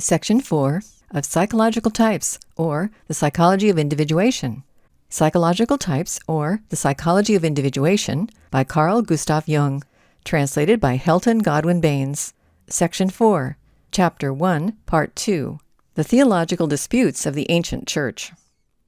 Section 4 of Psychological Types, or the Psychology of Individuation. Psychological Types, or the Psychology of Individuation, by Carl Gustav Jung. Translated by Helton Godwin Baines. Section 4, Chapter 1, Part 2. The Theological Disputes of the Ancient Church.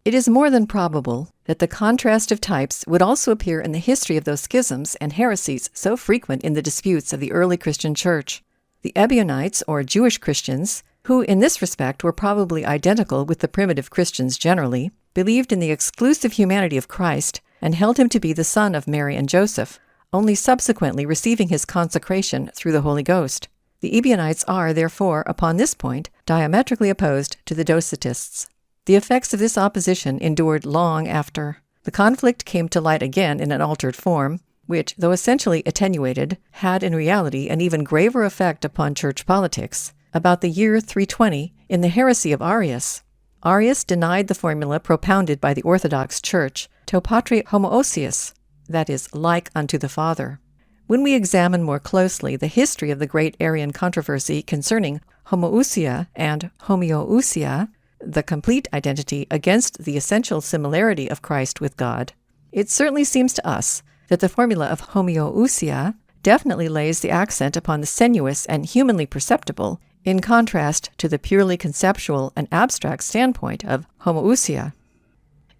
It is more than probable that the contrast of types would also appear in the history of those schisms and heresies so frequent in the disputes of the early Christian Church. The Ebionites, or Jewish Christians, who in this respect were probably identical with the primitive Christians generally, believed in the exclusive humanity of Christ and held him to be the son of Mary and Joseph, only subsequently receiving his consecration through the Holy Ghost. The Ebionites are, therefore, upon this point, diametrically opposed to the Docetists. The effects of this opposition endured long after. The conflict came to light again in an altered form, which, though essentially attenuated, had in reality an even graver effect upon church politics, about the year 320 in the heresy of Arius. Arius denied the formula propounded by the Orthodox Church, to patre homoousios, that is, like unto the Father. When we examine more closely the history of the great Arian controversy concerning homoousia and homoousia, the complete identity against the essential similarity of Christ with God, it certainly seems to us that the formula of homoousia definitely lays the accent upon the sensuous and humanly perceptible, in contrast to the purely conceptual and abstract standpoint of homoousia.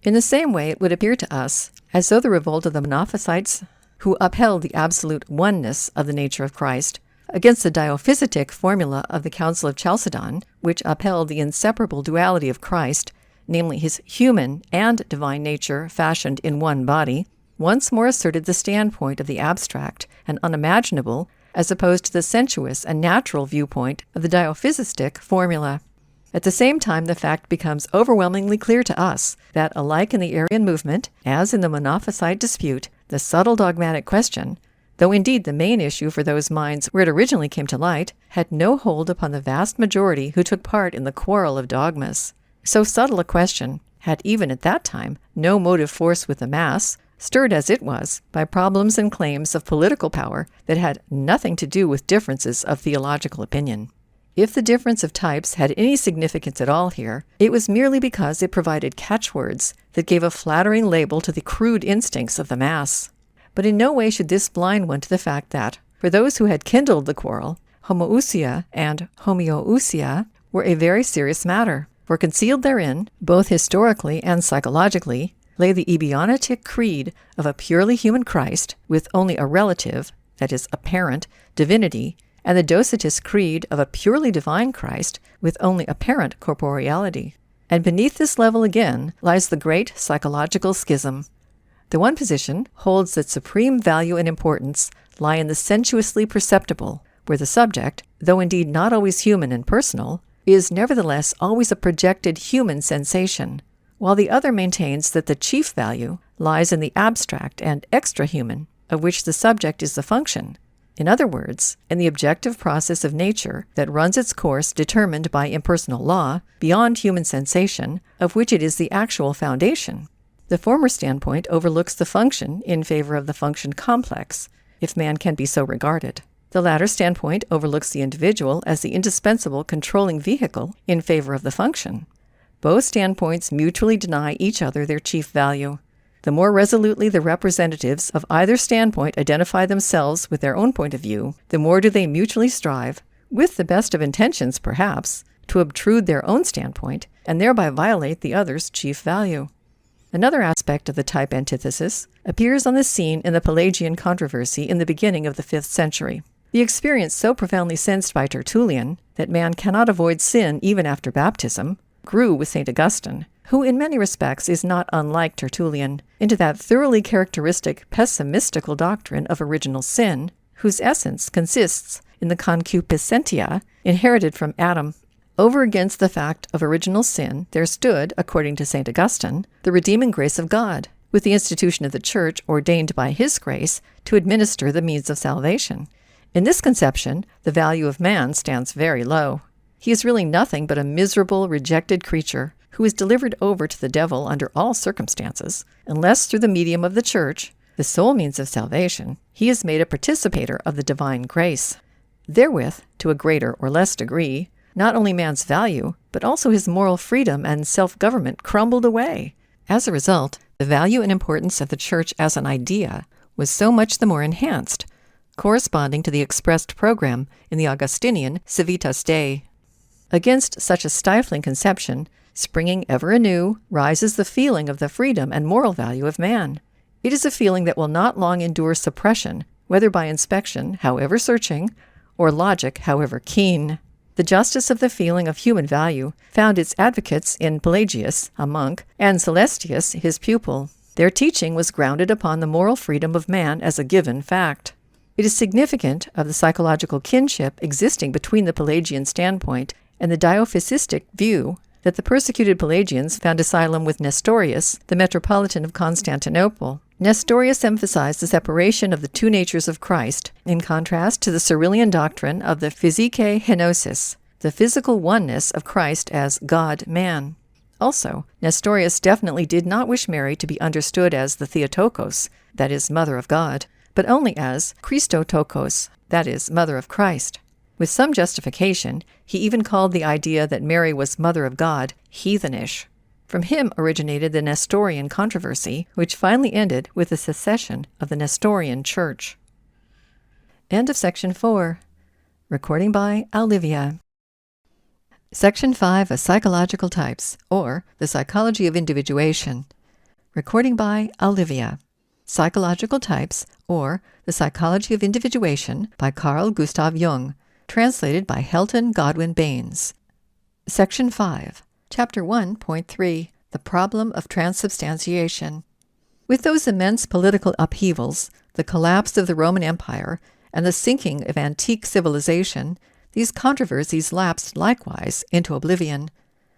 In the same way, it would appear to us as though the revolt of the Monophysites, who upheld the absolute oneness of the nature of Christ, against the diophysitic formula of the Council of Chalcedon, which upheld the inseparable duality of Christ, namely his human and divine nature fashioned in one body, once more asserted the standpoint of the abstract and unimaginable as opposed to the sensuous and natural viewpoint of the diophysistic formula. At the same time, the fact becomes overwhelmingly clear to us that, alike in the Arian movement, as in the Monophysite dispute, the subtle dogmatic question, though indeed the main issue for those minds where it originally came to light, had no hold upon the vast majority who took part in the quarrel of dogmas. So subtle a question had even at that time no motive force with the mass, stirred as it was by problems and claims of political power that had nothing to do with differences of theological opinion. If the difference of types had any significance at all here, it was merely because it provided catchwords that gave a flattering label to the crude instincts of the mass. But in no way should this blind one to the fact that, for those who had kindled the quarrel, homoousia and homoousia were a very serious matter, for concealed therein, both historically and psychologically, lay the Ebionitic creed of a purely human Christ with only a relative, that is, apparent, divinity, and the Docetist creed of a purely divine Christ with only apparent corporeality. And beneath this level again lies the great psychological schism. The one position holds that supreme value and importance lie in the sensuously perceptible, where the subject, though indeed not always human and personal, is nevertheless always a projected human sensation, while the other maintains that the chief value lies in the abstract and extra-human, of which the subject is the function. In other words, in the objective process of nature that runs its course determined by impersonal law, beyond human sensation, of which it is the actual foundation. The former standpoint overlooks the function in favor of the function complex, if man can be so regarded. The latter standpoint overlooks the individual as the indispensable controlling vehicle in favor of the function. Both standpoints mutually deny each other their chief value. The more resolutely the representatives of either standpoint identify themselves with their own point of view, the more do they mutually strive, with the best of intentions perhaps, to obtrude their own standpoint and thereby violate the other's chief value. Another aspect of the type antithesis appears on the scene in the Pelagian controversy in the beginning of the 5th century. The experience so profoundly sensed by Tertullian that man cannot avoid sin even after baptism grew with St. Augustine, who in many respects is not unlike Tertullian, into that thoroughly characteristic pessimistical doctrine of original sin, whose essence consists in the concupiscentia inherited from Adam. Over against the fact of original sin there stood, according to St. Augustine, the redeeming grace of God, with the institution of the Church ordained by His grace to administer the means of salvation. In this conception, the value of man stands very low. He is really nothing but a miserable, rejected creature who is delivered over to the devil under all circumstances, unless through the medium of the Church, the sole means of salvation, he is made a participator of the divine grace. Therewith, to a greater or less degree, not only man's value, but also his moral freedom and self-government crumbled away. As a result, the value and importance of the church as an idea was so much the more enhanced, corresponding to the expressed program in the Augustinian Civitas Dei. Against such a stifling conception, springing ever anew, rises the feeling of the freedom and moral value of man. It is a feeling that will not long endure suppression, whether by inspection, however searching, or logic, however keen. The justice of the feeling of human value found its advocates in Pelagius, a monk, and Celestius, his pupil. Their teaching was grounded upon the moral freedom of man as a given fact. It is significant of the psychological kinship existing between the Pelagian standpoint and the Diophysistic view that the persecuted Pelagians found asylum with Nestorius, the Metropolitan of Constantinople. Nestorius emphasized the separation of the two natures of Christ, in contrast to the Cyrillian doctrine of the physike henosis, the physical oneness of Christ as God-man. Also, Nestorius definitely did not wish Mary to be understood as the Theotokos, that is, Mother of God, but only as Christotokos, that is, Mother of Christ. With some justification, he even called the idea that Mary was Mother of God heathenish. From him originated the Nestorian controversy, which finally ended with the secession of the Nestorian Church. End of Section 4. Recording by Olivia. Section 5 of Psychological Types, or The Psychology of Individuation. Recording by Olivia. Psychological Types, or The Psychology of Individuation by Carl Gustav Jung. Translated by Helton Godwin Baines. Section 5. Chapter 1.3. The Problem of Transubstantiation. With those immense political upheavals, the collapse of the Roman Empire, and the sinking of antique civilization, these controversies lapsed likewise into oblivion.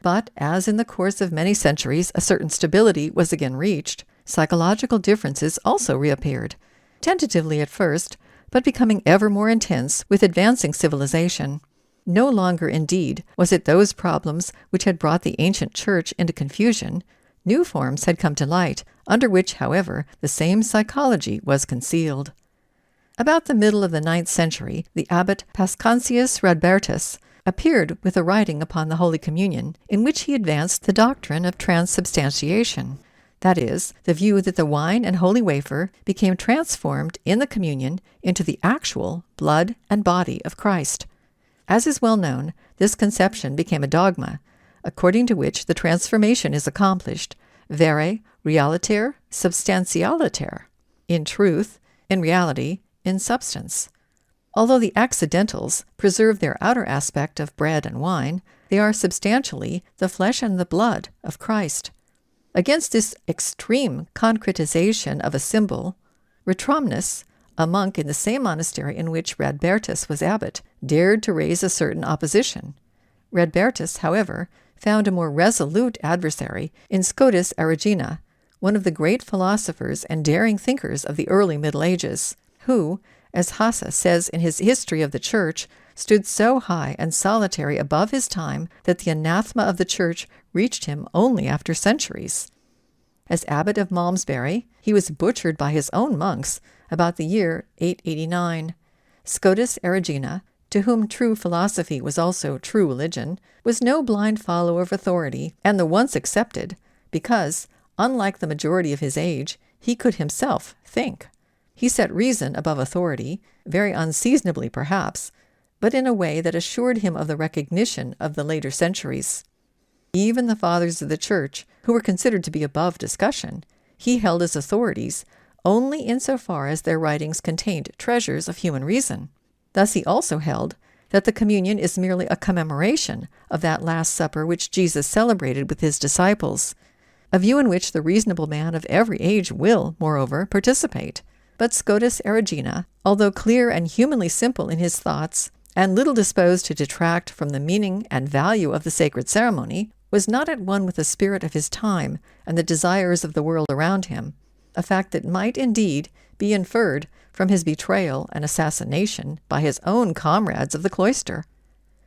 But as in the course of many centuries a certain stability was again reached, psychological differences also reappeared, tentatively at first, but becoming ever more intense with advancing civilization. No longer, indeed, was it those problems which had brought the ancient church into confusion. New forms had come to light, under which, however, the same psychology was concealed. About the middle of the 9th century, the abbot Pascantius Radbertus appeared with a writing upon the Holy Communion, in which he advanced the doctrine of transubstantiation. That is, the view that the wine and holy wafer became transformed in the communion into the actual blood and body of Christ. As is well known, this conception became a dogma, according to which the transformation is accomplished, vere realiter substantialiter, in truth, in reality, in substance. Although the accidentals preserve their outer aspect of bread and wine, they are substantially the flesh and the blood of Christ. Against this extreme concretization of a symbol, Retromnus, a monk in the same monastery in which Radbertus was abbot, dared to raise a certain opposition. Radbertus, however, found a more resolute adversary in Scotus Erigena, one of the great philosophers and daring thinkers of the early Middle Ages, who, as Hasse says in his History of the Church, stood so high and solitary above his time that the anathema of the Church reached him only after centuries. As abbot of Malmesbury, he was butchered by his own monks about the year 889. Scotus Erigena, to whom true philosophy was also true religion, was no blind follower of authority, and the once accepted, because, unlike the majority of his age, he could himself think. He set reason above authority, very unseasonably perhaps, but in a way that assured him of the recognition of the later centuries. Even the fathers of the Church, who were considered to be above discussion, he held as authorities only insofar as their writings contained treasures of human reason. Thus he also held that the communion is merely a commemoration of that Last Supper which Jesus celebrated with his disciples, a view in which the reasonable man of every age will, moreover, participate. But Scotus Erigena, although clear and humanly simple in his thoughts, and little disposed to detract from the meaning and value of the sacred ceremony, was not at one with the spirit of his time and the desires of the world around him, a fact that might indeed be inferred from his betrayal and assassination by his own comrades of the cloister.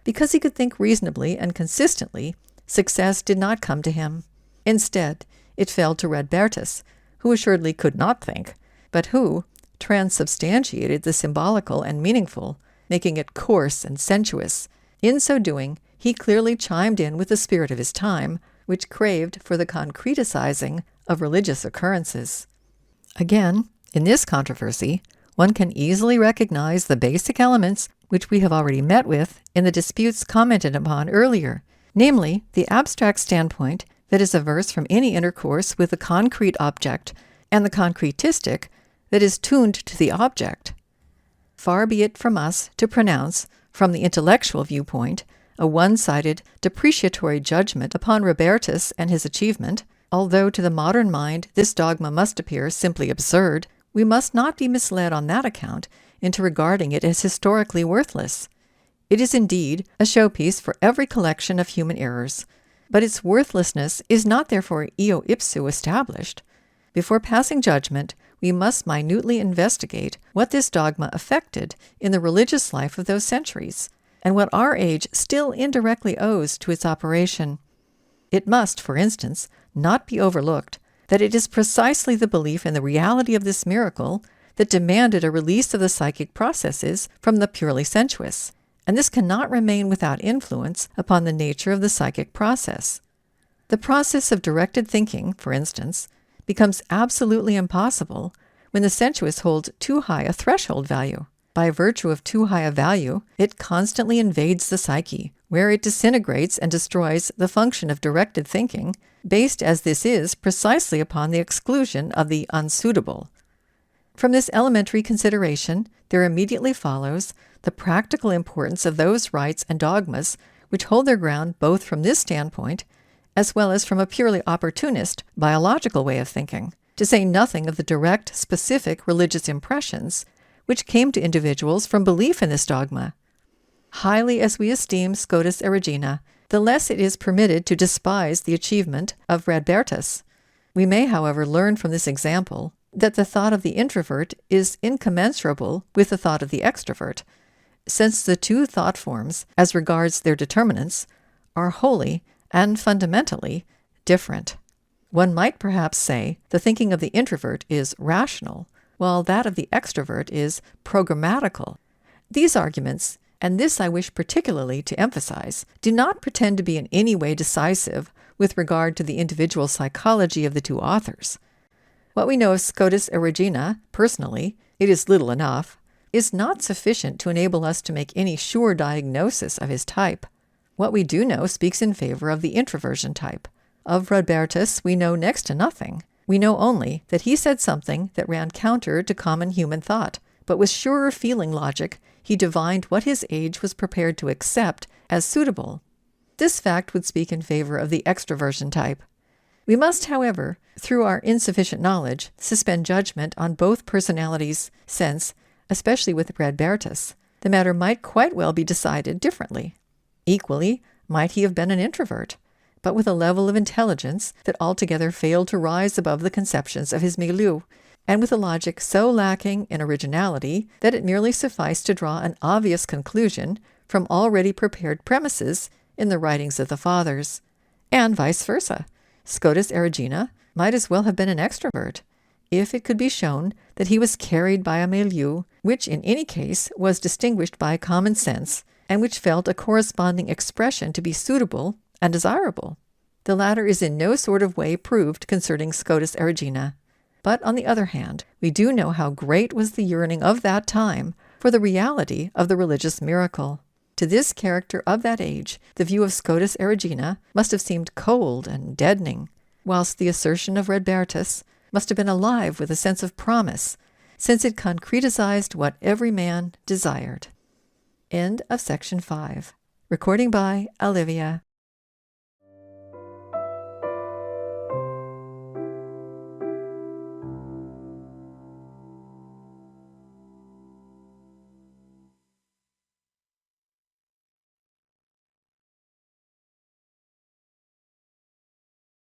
Because he could think reasonably and consistently, success did not come to him. Instead, it fell to Radbertus, who assuredly could not think, but who transubstantiated the symbolical and meaningful, making it coarse and sensuous, In so doing, he clearly chimed in with the spirit of his time, which craved for the concretizing of religious occurrences. Again, in this controversy, one can easily recognize the basic elements which we have already met with in the disputes commented upon earlier, namely the abstract standpoint that is averse from any intercourse with the concrete object and the concretistic that is tuned to the object. Far be it from us to pronounce, from the intellectual viewpoint, a one-sided, depreciatory judgment upon Robertus and his achievement. Although to the modern mind this dogma must appear simply absurd, we must not be misled on that account into regarding it as historically worthless. It is indeed a showpiece for every collection of human errors, but its worthlessness is not therefore eo ipso established. Before passing judgment, we must minutely investigate what this dogma affected in the religious life of those centuries, and what our age still indirectly owes to its operation. It must, for instance, not be overlooked that it is precisely the belief in the reality of this miracle that demanded a release of the psychic processes from the purely sensuous, and this cannot remain without influence upon the nature of the psychic process. The process of directed thinking, for instance, becomes absolutely impossible when the sensuous holds too high a threshold value. By virtue of too high a value, it constantly invades the psyche, where it disintegrates and destroys the function of directed thinking, based as this is precisely upon the exclusion of the unsuitable. From this elementary consideration, there immediately follows the practical importance of those rites and dogmas which hold their ground both from this standpoint as well as from a purely opportunist, biological way of thinking, to say nothing of the direct, specific religious impressions which came to individuals from belief in this dogma. Highly as we esteem Scotus Erigena, the less it is permitted to despise the achievement of Radbertus. We may, however, learn from this example that the thought of the introvert is incommensurable with the thought of the extrovert, since the two thought forms, as regards their determinants, are wholly and fundamentally different. One might perhaps say the thinking of the introvert is rational, while that of the extrovert is programmatical. These arguments, and this I wish particularly to emphasize, do not pretend to be in any way decisive with regard to the individual psychology of the two authors. What we know of Scotus Erigena, personally, it is little enough, is not sufficient to enable us to make any sure diagnosis of his type. What we do know speaks in favor of the introversion type. Of Radbertus we know next to nothing. We know only that he said something that ran counter to common human thought, but with surer feeling logic he divined what his age was prepared to accept as suitable. This fact would speak in favor of the extraversion type. We must, however, through our insufficient knowledge, suspend judgment on both personalities, since, especially with Radbertus, the matter might quite well be decided differently. Equally, might he have been an introvert, but with a level of intelligence that altogether failed to rise above the conceptions of his milieu, and with a logic so lacking in originality that it merely sufficed to draw an obvious conclusion from already prepared premises in the writings of the fathers, and vice versa. Scotus Erigena might as well have been an extrovert, if it could be shown that he was carried by a milieu which in any case was distinguished by common sense, and which felt a corresponding expression to be suitable and desirable. The latter is in no sort of way proved concerning Scotus Erigena. But on the other hand, we do know how great was the yearning of that time for the reality of the religious miracle. To this character of that age, the view of Scotus Erigena must have seemed cold and deadening, whilst the assertion of Radbertus must have been alive with a sense of promise, since it concretized what every man desired. End of section 5. Recording by Olivia.